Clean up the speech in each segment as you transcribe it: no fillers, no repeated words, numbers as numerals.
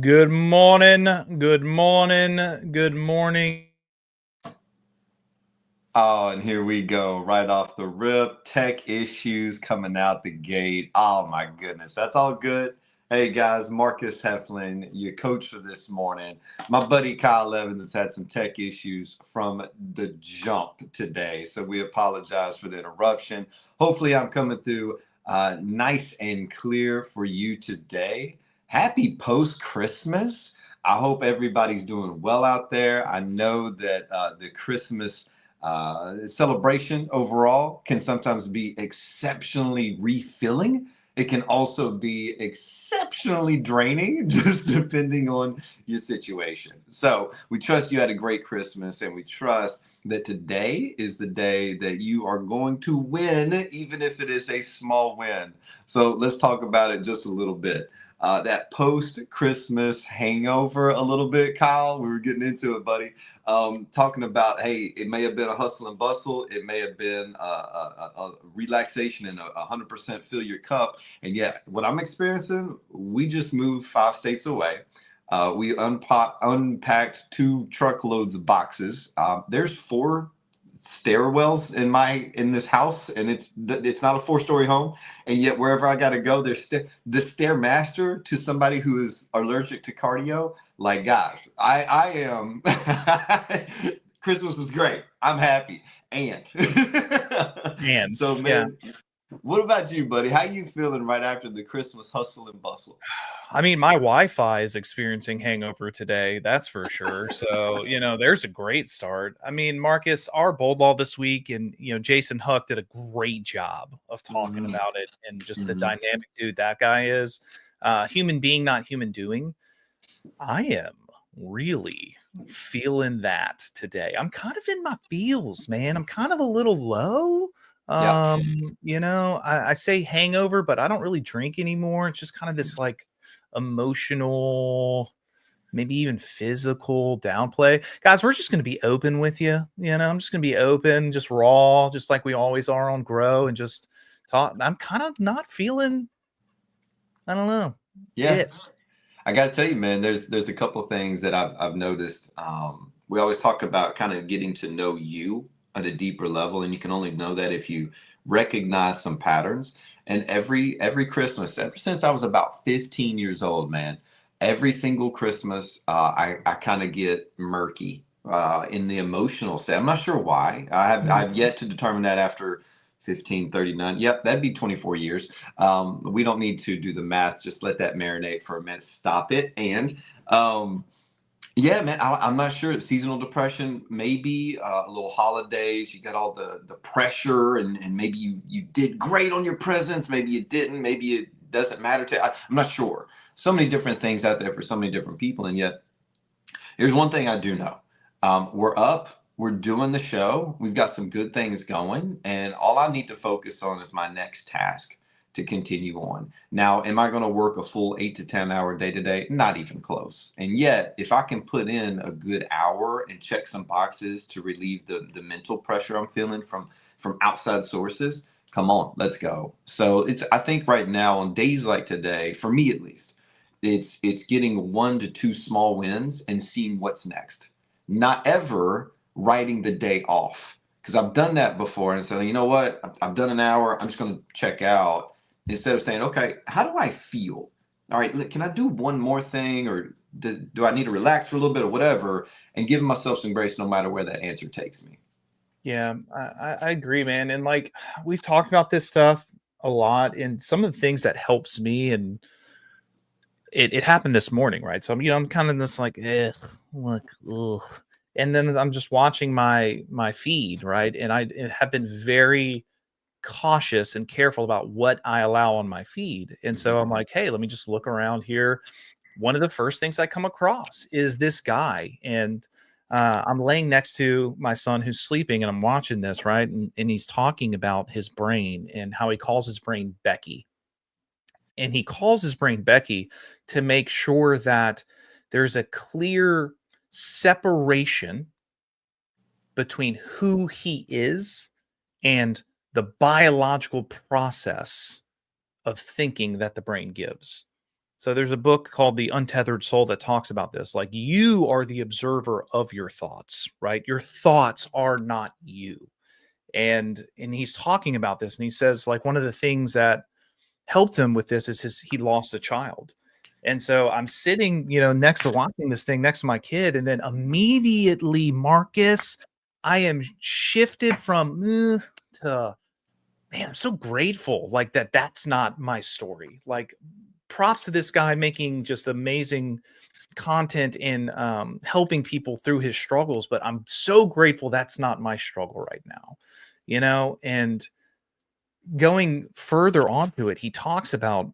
Good morning. Good morning. Good morning. Oh, and here we go, right off the rip. Tech issues coming out the gate. Oh my goodness, that's all good. Hey guys, Marcus Heflin, your coach for this morning. My buddy Kyle Evans has had some tech issues from the jump today, so we apologize for the interruption. Hopefully, I'm coming through nice and clear for you today. Happy post Christmas. I hope everybody's doing well out there. I know that the Christmas celebration overall can sometimes be exceptionally refilling. It can also be exceptionally draining, just depending on your situation. So, we trust you had a great Christmas, and we trust that today is the day that you are going to win, even if it is a small win. So, let's talk about it just a little bit. That post Christmas hangover, a little bit, Kyle. We were getting into it, buddy. Talking about, hey, it may have been a hustle and bustle. It may have been a relaxation and 100% fill your cup. And yet, what I'm experiencing, we just moved 5 states away. We unpacked 2 truckloads of boxes. There's 4 stairwells in this house, and it's not a 4-story home. And yet, wherever I got to go, there's the stairmaster to somebody who is allergic to cardio. Like, guys, I am. Christmas was great. I'm happy. And And so, yeah, man, what about you, buddy? How you feeling right after the Christmas hustle and bustle? I mean, my Wi-Fi is experiencing hangover today. That's for sure. So, there's a great start. I mean, Marcus, our Bulldog this week, and Jason Huck did a great job of talking Mm-hmm. about it and just the Mm-hmm. dynamic dude that guy is. Human being, not human doing. I am really feeling that today. I'm kind of in my feels, man. I'm kind of a little low. Yeah. I say hangover, but I don't really drink anymore. It's just kind of this like emotional, maybe even physical downplay. Guys, we're just going to be open with you. I'm just going to be open, just raw, just like we always are on Grow, and just talk. I'm kind of not feeling, I don't know, Yeah. it. I got to tell you, man, there's a couple of things that I've noticed. We always talk about kind of getting to know you at a deeper level, and you can only know that if you recognize some patterns. And every Christmas, ever since I was about 15 years old, man, every single Christmas, I kind of get murky in the emotional state. I'm not sure why. I've yet to determine that after 15, 39. Yep, that'd be 24 years. We don't need to do the math. Just let that marinate for a minute. Stop it. And yeah, man, I'm not sure. Seasonal depression, maybe a little holidays. You got all the pressure, and maybe you did great on your presents. Maybe you didn't. Maybe it doesn't matter to. I'm not sure. So many different things out there for so many different people, and yet here's one thing I do know. We're up. We're doing the show. We've got some good things going. And all I need to focus on is my next task to continue on. Now, am I going to work a full 8 to 10 hour day to day? Not even close. And yet, if I can put in a good hour and check some boxes to relieve the mental pressure I'm feeling from outside sources, come on, let's go. So I think right now on days like today, for me at least, it's getting 1 to 2 small wins and seeing what's next. Not ever writing the day off, because I've done that before and said, you know what, I've done an hour, I'm just going to check out, instead of saying, okay, how do I feel? All right, can I do one more thing, or do I need to relax for a little bit or whatever, and giving myself some grace no matter where that answer takes me. Yeah, I agree, man. And like we've talked about this stuff a lot, and some of the things that helps me, and it happened this morning, right? So I'm kind of this like, ugh. And then I'm just watching my feed, right? And I have been very cautious and careful about what I allow on my feed. And so I'm like, hey, let me just look around here. One of the first things I come across is this guy, and I'm laying next to my son who's sleeping, and I'm watching this, right? And he's talking about his brain and how he calls his brain Becky. And he calls his brain Becky to make sure that there's a clear separation between who he is and the biological process of thinking that the brain gives. So there's a book called The Untethered Soul that talks about this. Like, you are the observer of your thoughts, right? Your thoughts are not you. And he's talking about this, and he says, like, one of the things that helped him with this is he lost a child. And so I'm sitting, next to watching this thing next to my kid, and then immediately, Marcus, I am shifted from to, man, I'm so grateful like that's not my story. Like, props to this guy making just amazing content in helping people through his struggles, but I'm so grateful that's not my struggle right now, and going further onto it, he talks about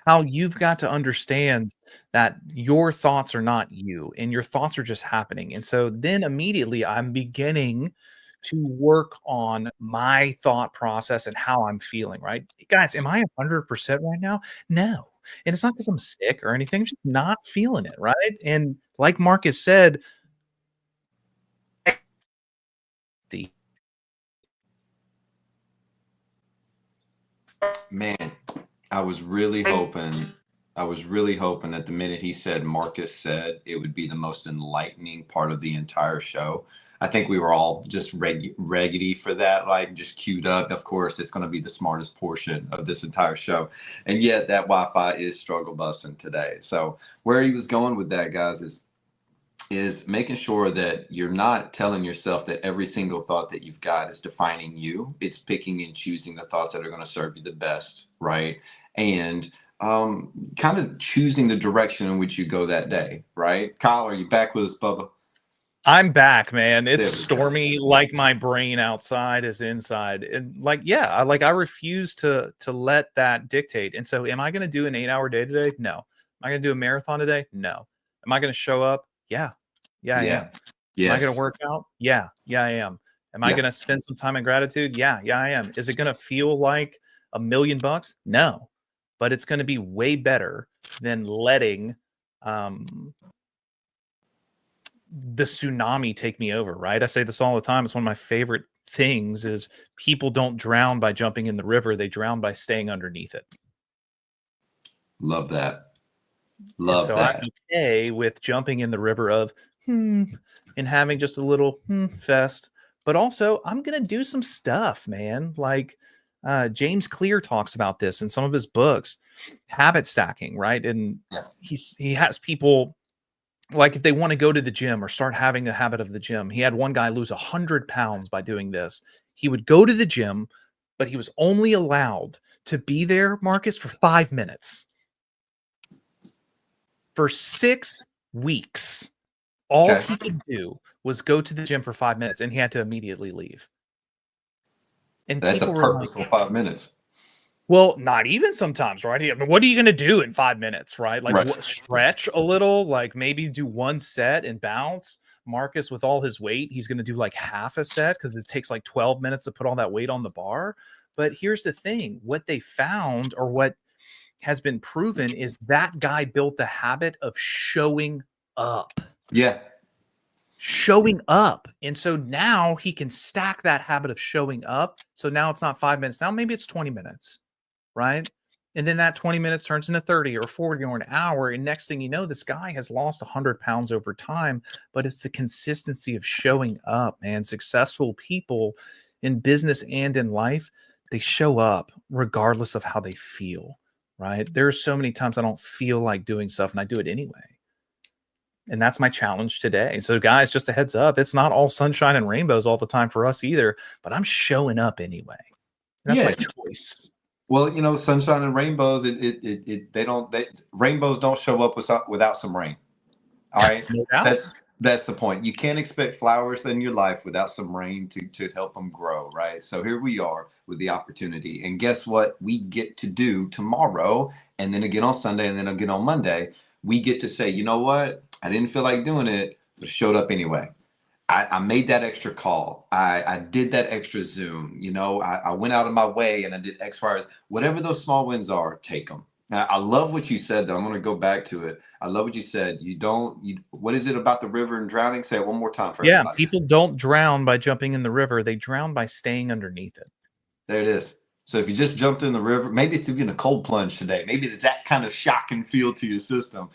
how you've got to understand that your thoughts are not you and your thoughts are just happening. And so then immediately I'm beginning to work on my thought process and how I'm feeling, right? Guys, am I 100% right now? No. And it's not because I'm sick or anything, I'm just not feeling it, right? And like Marcus said, the Man, I was really hoping, that the minute he said Marcus said, it would be the most enlightening part of the entire show. I think we were all just ready for that, like just queued up. Of course, it's going to be the smartest portion of this entire show. And yet that Wi-Fi is struggle busting today. So where he was going with that, guys, is making sure that you're not telling yourself that every single thought that you've got is defining you. It's picking and choosing the thoughts that are going to serve you the best, right? And kind of choosing the direction in which you go that day, right? Kyle, are you back with us, Bubba? I'm back, man. It's There we go. stormy, like my brain outside is inside. And like, yeah, I refuse to let that dictate. And so am I going to do an 8-hour day today? No. Am I going to do a marathon today? No. Am I going to show up? Yeah. Yeah, I am. Yeah. Am I going to Yes. work out? Yeah. Yeah, I am. Am I Yeah. going to spend some time in gratitude? Yeah. Yeah, I am. Is it going to feel like $1,000,000? No. But it's going to be way better than letting the tsunami take me over, right? I say this all the time. It's one of my favorite things is people don't drown by jumping in the river. They drown by staying underneath it. Love that. And Love so I'm that. okay with jumping in the river of and having just a little fest. But also, I'm going to do some stuff, man. Like James Clear talks about this in some of his books, habit stacking, right? And Yeah. he has people, like, if they want to go to the gym or start having a habit of the gym. He had one guy lose 100 pounds by doing this. He would go to the gym, but he was only allowed to be there, Marcus, for 5 minutes. For 6 weeks, all he could do was go to the gym for 5 minutes, and he had to immediately leave. And That's a people were like, purposeful 5 minutes. well, not even sometimes, right? I mean, what are you going to do in 5 minutes, right? Like, Right. stretch a little, like maybe do one set and bounce. Marcus, with all his weight, he's going to do like half a set because it takes like 12 minutes to put all that weight on the bar. But here's the thing, what they found, or what has been proven, is that guy built the habit of showing up. Yeah. Showing up. And so now he can stack that habit of showing up. So now it's not 5 minutes. Now maybe it's 20 minutes. Right? And then that 20 minutes turns into 30 or 40 or an hour. And next thing you know, this guy has lost 100 pounds over time. But it's the consistency of showing up, man. Successful people in business and in life, they show up regardless of how they feel, right? There are so many times I don't feel like doing stuff and I do it anyway. And that's my challenge today. So, guys, just a heads up, it's not all sunshine and rainbows all the time for us either, but I'm showing up anyway. And that's my choice. Well, sunshine and rainbows, rainbows don't show up without some rain. All right. No doubt. That's the point. You can't expect flowers in your life without some rain to help them grow, right? So here we are with the opportunity. And guess what we get to do tomorrow, and then again on Sunday, and then again on Monday? We get to say, you know what? I didn't feel like doing it, but showed up anyway. I made that extra call. I did that extra Zoom. I went out of my way and I did X, Y, whatever those small wins are, take them. Now, I love what you said, though. I'm going to go back to it. I love what you said. What is it about the river and drowning? Say it one more time for everybody. People don't drown by jumping in the river. They drown by staying underneath it. There it is. So if you just jumped in the river, maybe it's even a cold plunge today. Maybe it's that kind of shock and feel to your system.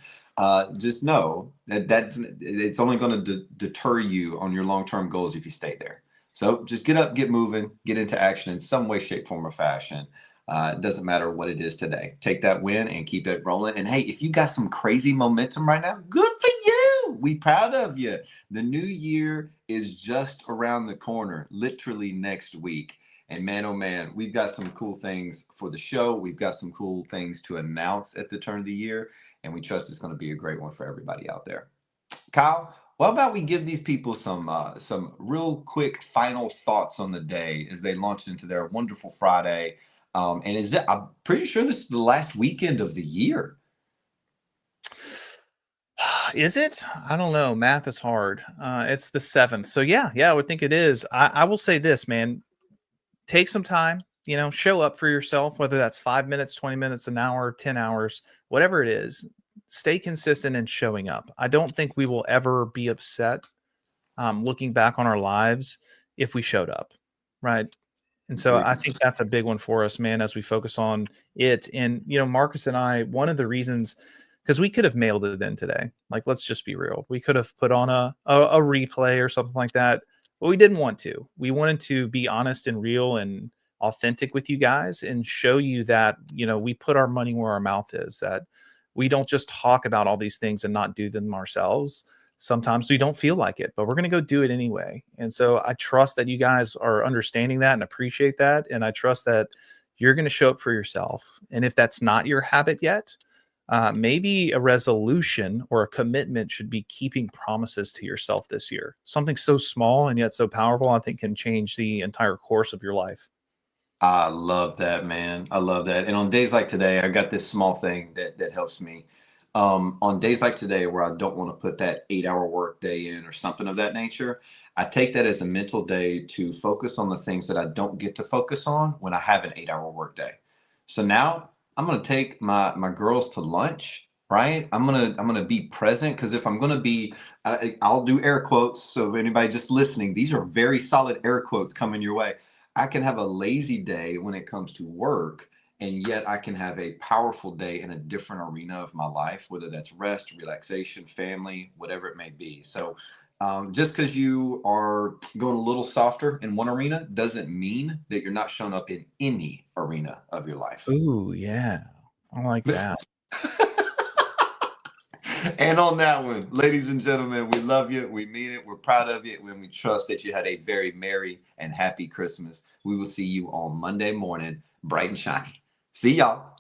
Just know that it's only going to deter you on your long-term goals if you stay there. So just get up, get moving, get into action in some way, shape, form, or fashion. It doesn't matter what it is today. Take that win and keep it rolling. And hey, if you got some crazy momentum right now, good for you. We proud of you. The new year is just around the corner, literally next week. And man, oh man, we've got some cool things for the show. We've got some cool things to announce at the turn of the year. And we trust it's going to be a great one for everybody out there. Kyle, what about we give these people some real quick final thoughts on the day as they launch into their wonderful Friday? And I'm pretty sure this is the last weekend of the year. Is it? I don't know. Math is hard. It's the 7th. So yeah, I would think it is. I will say this, man. Take some time, show up for yourself, whether that's 5 minutes, 20 minutes, an hour, 10 hours, whatever it is. Stay consistent in showing up. I don't think we will ever be upset looking back on our lives if we showed up, right? And so I think that's a big one for us, man, as we focus on it. And, Marcus and I, one of the reasons, because we could have mailed it in today. Like, let's just be real. We could have put on a replay or something like that, but we didn't want to. We wanted to be honest and real and authentic with you guys and show you that, we put our money where our mouth is, that we don't just talk about all these things and not do them ourselves. Sometimes we don't feel like it, but we're going to go do it anyway. And so I trust that you guys are understanding that and appreciate that. And I trust that you're going to show up for yourself. And if that's not your habit yet, maybe a resolution or a commitment should be keeping promises to yourself this year. Something so small and yet so powerful, I think can change the entire course of your life. I love that, man. I love that. And on days like today, I got this small thing that helps me. On days like today, where I don't want to put that 8-hour work day in or something of that nature, I take that as a mental day to focus on the things that I don't get to focus on when I have an 8-hour work day. So now I'm gonna take my girls to lunch. Right? I'm gonna be present, because if I'm gonna be, I'll do air quotes. So if anybody just listening, these are very solid air quotes coming your way. I can have a lazy day when it comes to work, and yet I can have a powerful day in a different arena of my life, whether that's rest, relaxation, family, whatever it may be. So just because you are going a little softer in one arena doesn't mean that you're not showing up in any arena of your life. Ooh, yeah. I like that. And on that one, ladies and gentlemen, we love you. We mean it. We're proud of you. And we trust that you had a very merry and happy Christmas. We will see you on Monday morning, bright and shiny. See y'all.